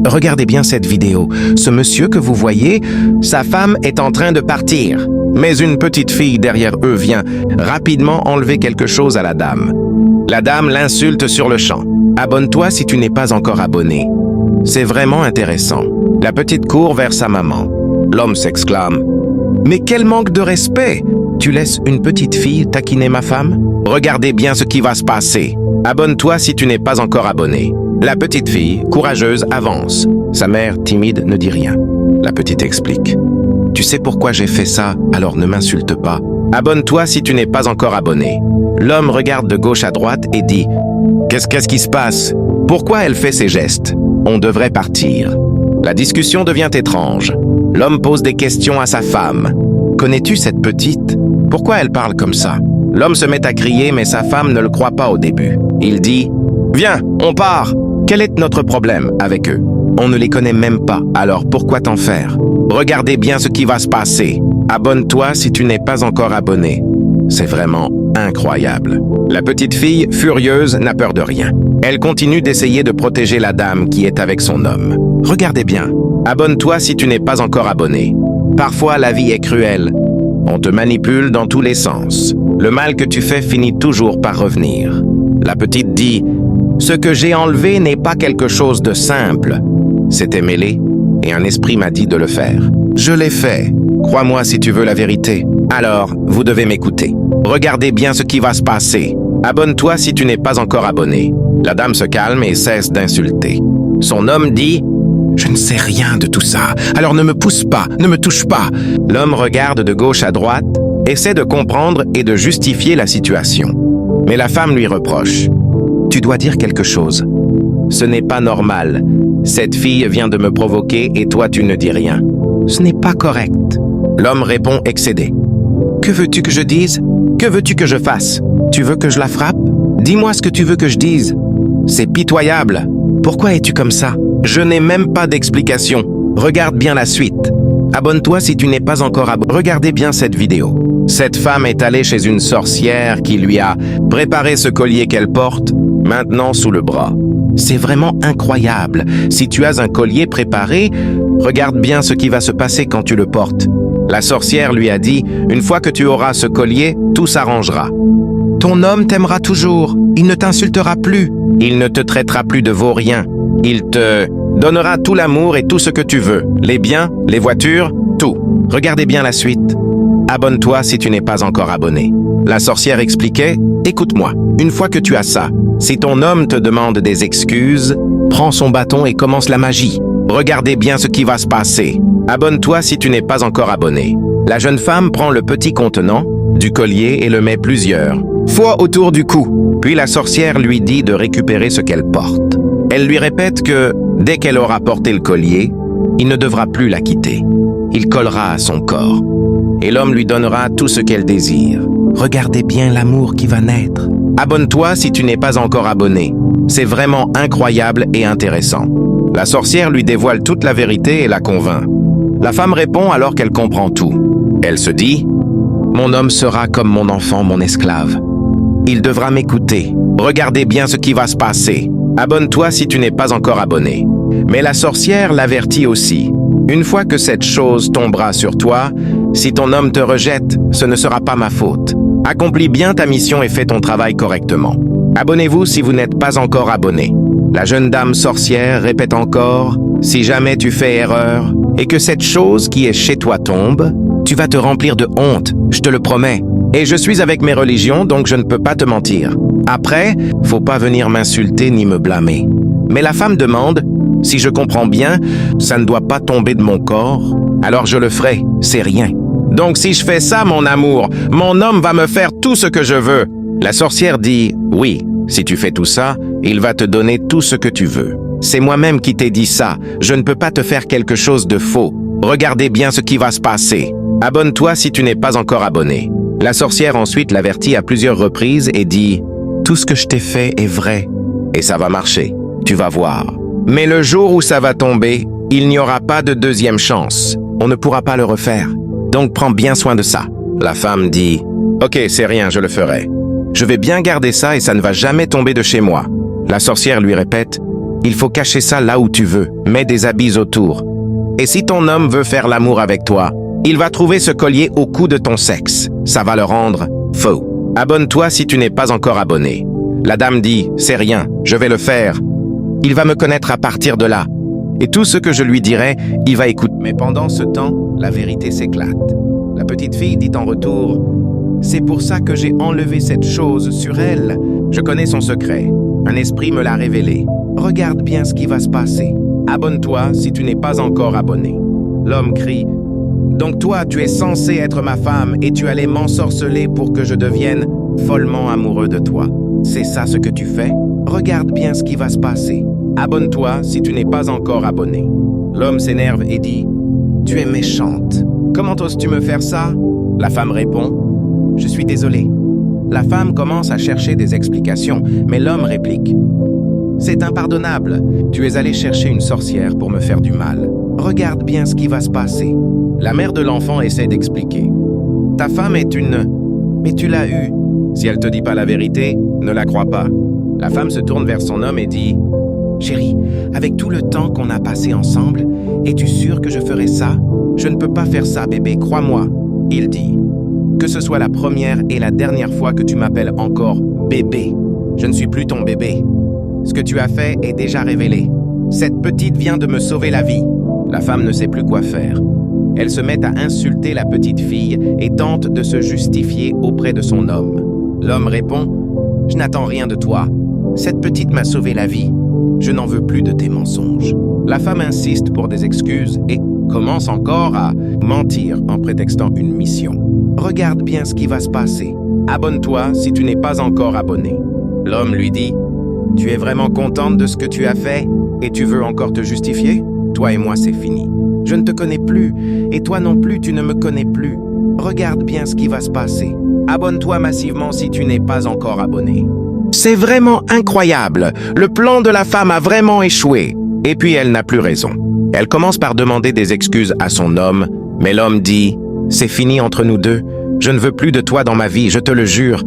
Regardez bien cette vidéo. Ce monsieur que vous voyez, sa femme est en train de partir. Mais une petite fille derrière eux vient rapidement enlever quelque chose à la dame. La dame l'insulte sur le champ. Abonne-toi si tu n'es pas encore abonné. C'est vraiment intéressant. La petite court vers sa maman. L'homme s'exclame. Mais quel manque de respect! Tu laisses une petite fille taquiner ma femme? Regardez bien ce qui va se passer. Abonne-toi si tu n'es pas encore abonné. La petite fille, courageuse, avance. Sa mère, timide, ne dit rien. La petite explique. Tu sais pourquoi j'ai fait ça, alors ne m'insulte pas. Abonne-toi si tu n'es pas encore abonné. L'homme regarde de gauche à droite et dit « Qu'est-ce qui se passe? Pourquoi elle fait ces gestes? On devrait partir. » La discussion devient étrange. L'homme pose des questions à sa femme. « Connais-tu cette petite? Pourquoi elle parle comme ça? » L'homme se met à crier, mais sa femme ne le croit pas au début. Il dit « Viens, on part! Quel est notre problème avec eux? On ne les connaît même pas, alors pourquoi t'en faire? Regardez bien ce qui va se passer. Abonne-toi si tu n'es pas encore abonné. » C'est vraiment incroyable. La petite fille, furieuse, n'a peur de rien. Elle continue d'essayer de protéger la dame qui est avec son homme. Regardez bien. Abonne-toi si tu n'es pas encore abonné. Parfois, la vie est cruelle. On te manipule dans tous les sens. Le mal que tu fais finit toujours par revenir. La petite dit « Ce que j'ai enlevé n'est pas quelque chose de simple. C'était mêlé et un esprit m'a dit de le faire. Je l'ai fait. Crois-moi si tu veux la vérité. Alors, vous devez m'écouter. Regardez bien ce qui va se passer. Abonne-toi si tu n'es pas encore abonné. » La dame se calme et cesse d'insulter. Son homme dit « Je ne sais rien de tout ça, alors ne me pousse pas, ne me touche pas. » L'homme regarde de gauche à droite, essaie de comprendre et de justifier la situation. Mais la femme lui reproche. « Tu dois dire quelque chose. Ce n'est pas normal. Cette fille vient de me provoquer et toi tu ne dis rien. Ce n'est pas correct. » L'homme répond excédé. « Que veux-tu que je dise? Que veux-tu que je fasse? Tu veux que je la frappe? Dis-moi ce que tu veux que je dise. C'est pitoyable. Pourquoi es-tu comme ça? Je n'ai même pas d'explication. Regarde bien la suite. Abonne-toi si tu n'es pas encore abonné. Regardez bien cette vidéo. Cette femme est allée chez une sorcière qui lui a préparé ce collier qu'elle porte, maintenant sous le bras. C'est vraiment incroyable. Si tu as un collier préparé, regarde bien ce qui va se passer quand tu le portes. La sorcière lui a dit, une fois que tu auras ce collier, tout s'arrangera. Ton homme t'aimera toujours. Il ne t'insultera plus. Il ne te traitera plus de vaurien. Il te donnera tout l'amour et tout ce que tu veux. Les biens, les voitures, tout. Regardez bien la suite. Abonne-toi si tu n'es pas encore abonné. La sorcière expliquait, écoute-moi, une fois que tu as ça, si ton homme te demande des excuses, prends son bâton et commence la magie. Regardez bien ce qui va se passer. Abonne-toi si tu n'es pas encore abonné. La jeune femme prend le petit contenant du collier et le met plusieurs fois autour du cou. Puis la sorcière lui dit de récupérer ce qu'elle porte. Elle lui répète que, dès qu'elle aura porté le collier, il ne devra plus la quitter. Il collera à son corps. Et l'homme lui donnera tout ce qu'elle désire. Regardez bien l'amour qui va naître. Abonne-toi si tu n'es pas encore abonné. C'est vraiment incroyable et intéressant. La sorcière lui dévoile toute la vérité et la convainc. La femme répond alors qu'elle comprend tout. Elle se dit « Mon homme sera comme mon enfant, mon esclave. Il devra m'écouter. Regardez bien ce qui va se passer. Abonne-toi si tu n'es pas encore abonné. » Mais la sorcière l'avertit aussi. Une fois que cette chose tombera sur toi, si ton homme te rejette, ce ne sera pas ma faute. Accomplis bien ta mission et fais ton travail correctement. Abonnez-vous si vous n'êtes pas encore abonné. La jeune dame sorcière répète encore, si jamais tu fais erreur et que cette chose qui est chez toi tombe, tu vas te remplir de honte, je te le promets. Et je suis avec mes religions, donc je ne peux pas te mentir. Après, faut pas venir m'insulter ni me blâmer. Mais la femme demande, si je comprends bien, ça ne doit pas tomber de mon corps, alors je le ferai, c'est rien. Donc si je fais ça, mon amour, mon homme va me faire tout ce que je veux. La sorcière dit, oui, si tu fais tout ça, il va te donner tout ce que tu veux. C'est moi-même qui t'ai dit ça, je ne peux pas te faire quelque chose de faux. Regardez bien ce qui va se passer. Abonne-toi si tu n'es pas encore abonné. La sorcière ensuite l'avertit à plusieurs reprises et dit, tout ce que je t'ai fait est vrai, et ça va marcher, tu vas voir. Mais le jour où ça va tomber, il n'y aura pas de deuxième chance. On ne pourra pas le refaire. Donc prends bien soin de ça. La femme dit, ok, c'est rien, je le ferai. Je vais bien garder ça et ça ne va jamais tomber de chez moi. La sorcière lui répète, Il faut cacher ça là où tu veux. Mets des habits autour. Et si ton homme veut faire l'amour avec toi, il va trouver ce collier au cou de ton sexe. Ça va le rendre faux. Abonne-toi si tu n'es pas encore abonné. La dame dit, c'est rien, je vais le faire. Il va me connaître à partir de là. Et tout ce que je lui dirai, il va écouter. Mais pendant ce temps, la vérité s'éclate. La petite fille dit en retour, c'est pour ça que j'ai enlevé cette chose sur elle. Je connais son secret. Un esprit me l'a révélé. Regarde bien ce qui va se passer. Abonne-toi si tu n'es pas encore abonné. L'homme crie, donc toi, tu es censé être ma femme et tu allais m'ensorceler pour que je devienne follement amoureux de toi. C'est ça ce que tu fais? Regarde bien ce qui va se passer. Abonne-toi si tu n'es pas encore abonné. L'homme s'énerve et dit, tu es méchante. Comment oses-tu me faire ça? La femme répond, je suis désolé. La femme commence à chercher des explications, mais l'homme réplique, c'est impardonnable. Tu es allé chercher une sorcière pour me faire du mal. Regarde bien ce qui va se passer. La mère de l'enfant essaie d'expliquer. Ta femme est une... Mais tu l'as eue. Si elle te dit pas la vérité, ne la crois pas. La femme se tourne vers son homme et dit, chérie, avec tout le temps qu'on a passé ensemble, es-tu sûr que je ferai ça? Je ne peux pas faire ça, bébé, crois-moi. Il dit, que ce soit la première et la dernière fois que tu m'appelles encore bébé. Je ne suis plus ton bébé. Ce que tu as fait est déjà révélé. Cette petite vient de me sauver la vie. La femme ne sait plus quoi faire. Elle se met à insulter la petite fille et tente de se justifier auprès de son homme. L'homme répond, « Je n'attends rien de toi. Cette petite m'a sauvé la vie. Je n'en veux plus de tes mensonges. » La femme insiste pour des excuses et commence encore à mentir en prétextant une mission. Regarde bien ce qui va se passer. Abonne-toi si tu n'es pas encore abonné. L'homme lui dit, « Tu es vraiment contente de ce que tu as fait et tu veux encore te justifier? Toi et moi, c'est fini. Je ne te connais plus et toi non plus, tu ne me connais plus. Regarde bien ce qui va se passer. Abonne-toi massivement si tu n'es pas encore abonné. » C'est vraiment incroyable. Le plan de la femme a vraiment échoué. Et puis elle n'a plus raison. Elle commence par demander des excuses à son homme, mais l'homme dit « C'est fini entre nous deux. Je ne veux plus de toi dans ma vie, je te le jure.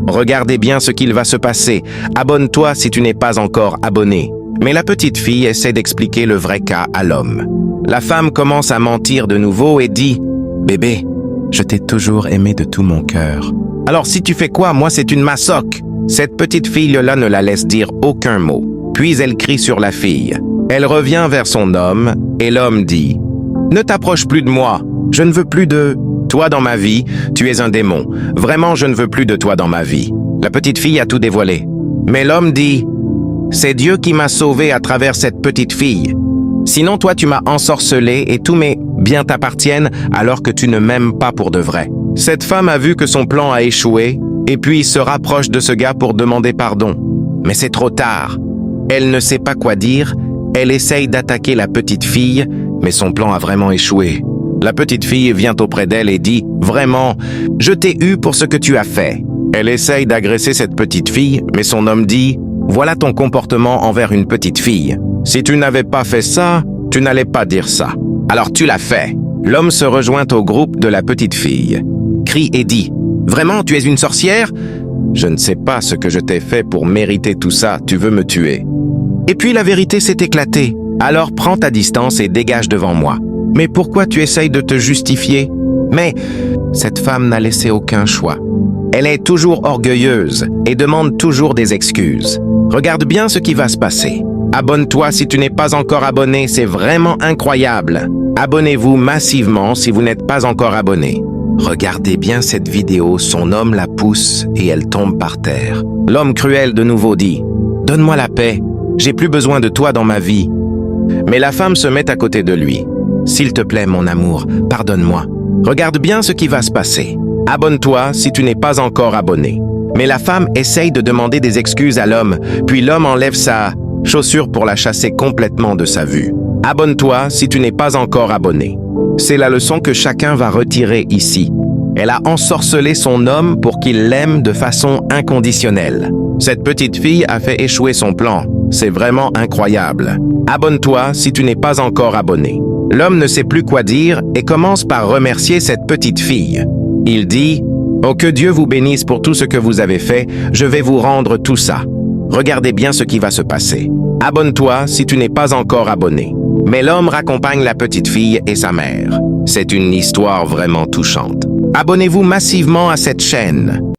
Regardez bien ce qu'il va se passer. Abonne-toi si tu n'es pas encore abonné. » Mais la petite fille essaie d'expliquer le vrai cas à l'homme. La femme commence à mentir de nouveau et dit « Bébé, je t'ai toujours aimé de tout mon cœur. Alors si tu fais quoi, moi c'est une massacre. » Cette petite fille-là ne la laisse dire aucun mot. Puis elle crie sur la fille. Elle revient vers son homme et l'homme dit « Ne t'approche plus de moi. Je ne veux plus de toi dans ma vie. Tu es un démon. Vraiment, je ne veux plus de toi dans ma vie. » La petite fille a tout dévoilé. Mais l'homme dit « C'est Dieu qui m'a sauvé à travers cette petite fille. Sinon, toi, tu m'as ensorcelé et tous mes biens t'appartiennent alors que tu ne m'aimes pas pour de vrai. » Cette femme a vu que son plan a échoué et puis se rapproche de ce gars pour demander pardon. Mais c'est trop tard. Elle ne sait pas quoi dire. Elle essaye d'attaquer la petite fille, mais son plan a vraiment échoué. La petite fille vient auprès d'elle et dit « Vraiment, je t'ai eu pour ce que tu as fait. » Elle essaye d'agresser cette petite fille, mais son homme dit « Voilà ton comportement envers une petite fille. Si tu n'avais pas fait ça, tu n'allais pas dire ça. Alors tu l'as fait. » L'homme se rejoint au groupe de la petite fille, crie et dit « Vraiment, tu es une sorcière? Je ne sais pas ce que je t'ai fait pour mériter tout ça, tu veux me tuer. » Et puis la vérité s'est éclatée. Alors prends ta distance et dégage devant moi. Mais pourquoi tu essayes de te justifier? Mais cette femme n'a laissé aucun choix. Elle est toujours orgueilleuse et demande toujours des excuses. Regarde bien ce qui va se passer. Abonne-toi si tu n'es pas encore abonné, c'est vraiment incroyable. Abonnez-vous massivement si vous n'êtes pas encore abonné. Regardez bien cette vidéo, son homme la pousse et elle tombe par terre. L'homme cruel de nouveau dit « Donne-moi la paix, j'ai plus besoin de toi dans ma vie. » Mais la femme se met à côté de lui. « S'il te plaît, mon amour, pardonne-moi. Regarde bien ce qui va se passer. Abonne-toi si tu n'es pas encore abonné. » Mais la femme essaye de demander des excuses à l'homme, puis l'homme enlève sa chaussure pour la chasser complètement de sa vue. Abonne-toi si tu n'es pas encore abonné. C'est la leçon que chacun va retirer ici. Elle a ensorcelé son homme pour qu'il l'aime de façon inconditionnelle. Cette petite fille a fait échouer son plan. C'est vraiment incroyable. Abonne-toi si tu n'es pas encore abonné. L'homme ne sait plus quoi dire et commence par remercier cette petite fille. Il dit « Oh, que Dieu vous bénisse pour tout ce que vous avez fait, je vais vous rendre tout ça. » Regardez bien ce qui va se passer. Abonne-toi si tu n'es pas encore abonné. Mais l'homme raccompagne la petite fille et sa mère. C'est une histoire vraiment touchante. Abonnez-vous massivement à cette chaîne.